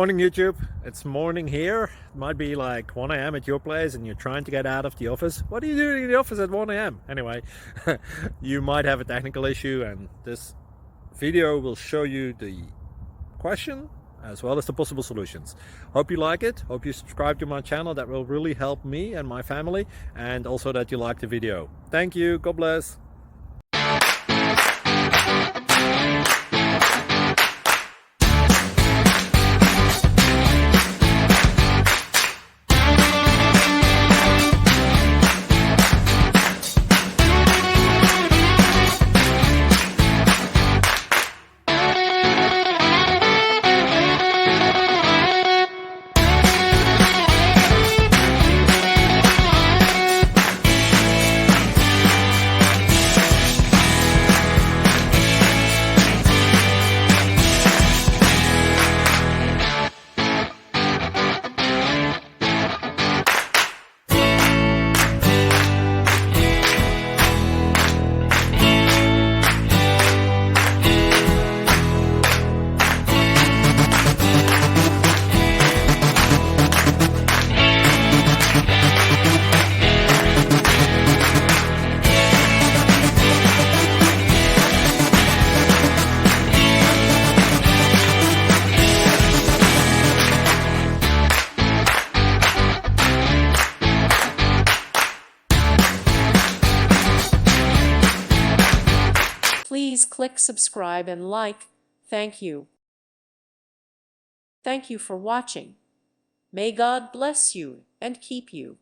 Morning YouTube, it's morning here. It might be like 1 a.m. at your place and you're trying to get out of the office. What are you doing in the office at 1 a.m.? Anyway, you might have a technical issue and this video will show you the question as well as the possible solutions. Hope you like it, hope you subscribe to my channel. That will really help me and my family, and also that you like the video. Thank you, God bless. Please click subscribe and like. Thank you. Thank you for watching. May God bless you and keep you.